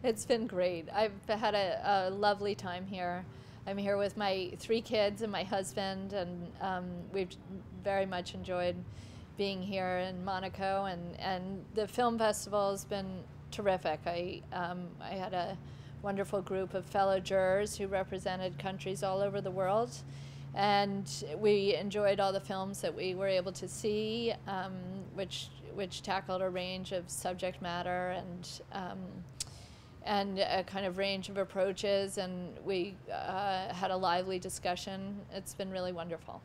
It's been great. I've had a lovely time here. I'm here with my 3 kids and my husband, and we've very much enjoyed being here in Monaco. And the film festival has been terrific. I had a wonderful group of fellow jurors who represented countries all over the world. And we enjoyed all the films that we were able to see, which tackled a range of subject matter and a kind of range of approaches, and we had a lively discussion. It's been really wonderful.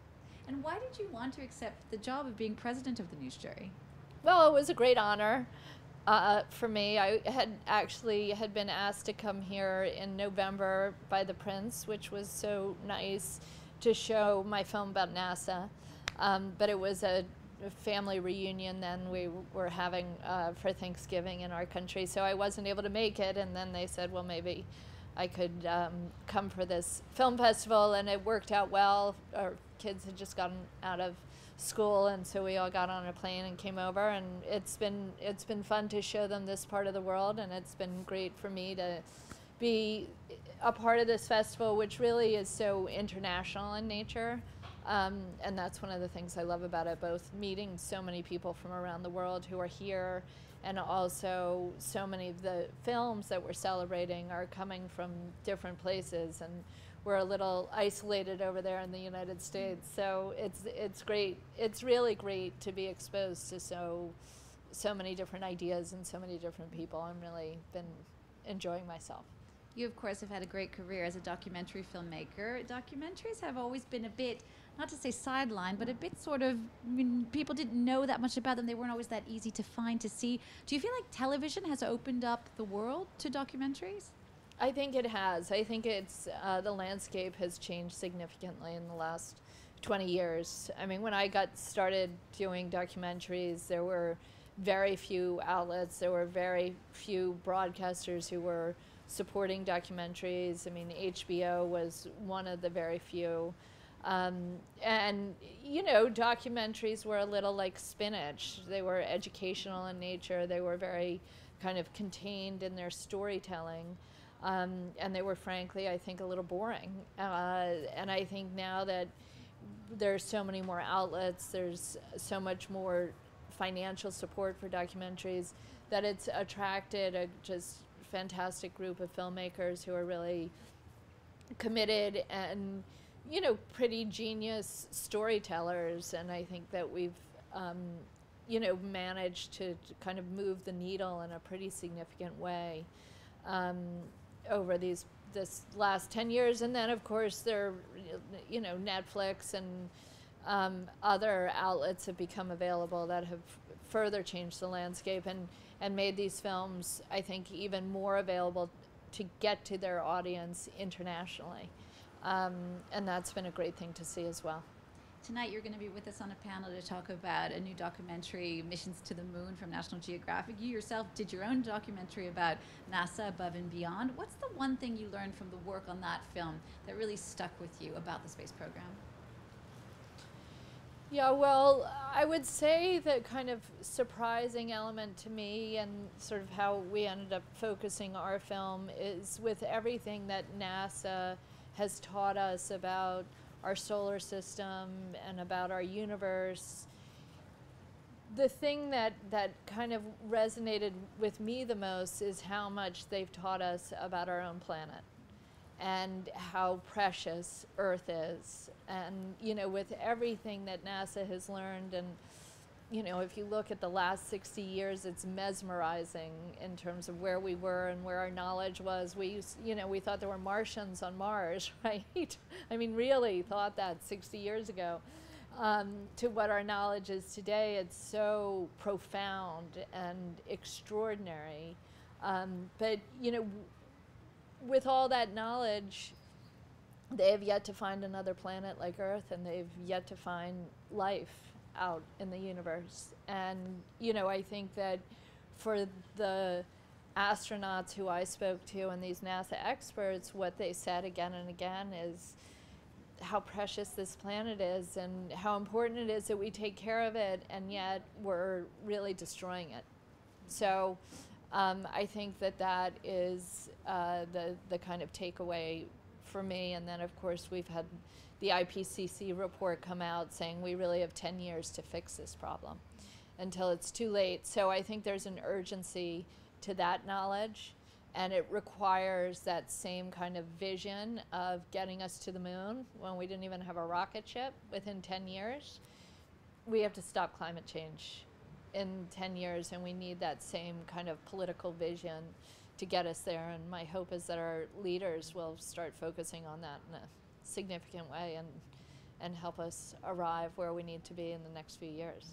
And why did you want to accept the job of being president of the news jury? Well, it was a great honor for me. I had been asked to come here in November by the Prince, which was so nice, to show my film about NASA. But it was a family reunion then we were having for Thanksgiving in our country, so I wasn't able to make it, and then they said, well, maybe I could come for this film festival, and it worked out well. Our kids had just gotten out of school, and so we all got on a plane and came over, and it's been fun to show them this part of the world, and it's been great for me to be a part of this festival, which really is so international in nature. And that's one of the things I love about it, both meeting so many people from around the world who are here, and also so many of the films that we're celebrating are coming from different places, and we're a little isolated over there in the United States. So it's great. It's really great to be exposed to so many different ideas and so many different people. I'm really been enjoying myself. You, of course, have had a great career as a documentary filmmaker. Documentaries have always been a bit, not to say sidelined, but a bit sort of, I mean, people didn't know that much about them. They weren't always that easy to find, to see. Do you feel like television has opened up the world to documentaries? I think it has. I think it's the landscape has changed significantly in the last 20 years. I mean, when I got started doing documentaries, there were very few outlets. There were very few broadcasters who were supporting documentaries. I mean, HBO was one of the very few. And, you know, documentaries were a little like spinach. They were educational in nature. They were very kind of contained in their storytelling. And they were, frankly, I think, a little boring. And I think now that there's so many more outlets, there's so much more financial support for documentaries, that it's attracted a just fantastic group of filmmakers who are really committed and, you know, pretty genius storytellers. And I think that we've, you know, managed to kind of move the needle in a pretty significant way over this last 10 years. And then, of course, there, you know, Netflix and other outlets have become available that have further changed the landscape and made these films, I think, even more available to get to their audience internationally. And that's been a great thing to see as well. Tonight you're going to be with us on a panel to talk about a new documentary, Missions to the Moon, from National Geographic. You yourself did your own documentary about NASA Above and Beyond. What's the one thing you learned from the work on that film that really stuck with you about the space program? Yeah, well, I would say the kind of surprising element to me, and sort of how we ended up focusing our film, is with everything that NASA has taught us about our solar system and about our universe. The thing that kind of resonated with me the most is how much they've taught us about our own planet and how precious Earth is. And, you know, with everything that NASA has learned, and, you know, if you look at the last 60 years, it's mesmerizing in terms of where we were and where our knowledge was. We thought there were Martians on Mars, right? I mean, really thought that 60 years ago. To what our knowledge is today, it's so profound and extraordinary. But, you know, with all that knowledge, they have yet to find another planet like Earth, and they've yet to find life out in the universe. And, you know, I think that for the astronauts who I spoke to and these NASA experts, what they said again and again is how precious this planet is and how important it is that we take care of it, and yet we're really destroying it. So I think that that is the kind of takeaway for me. And then, of course, we've had the IPCC report come out saying we really have 10 years to fix this problem until it's too late. So I think there's an urgency to that knowledge, and it requires that same kind of vision of getting us to the moon when we didn't even have a rocket ship within 10 years. We have to stop climate change in 10 years, and we need that same kind of political vision to get us there. And my hope is that our leaders will start focusing on that in a significant way and help us arrive where we need to be in the next few years.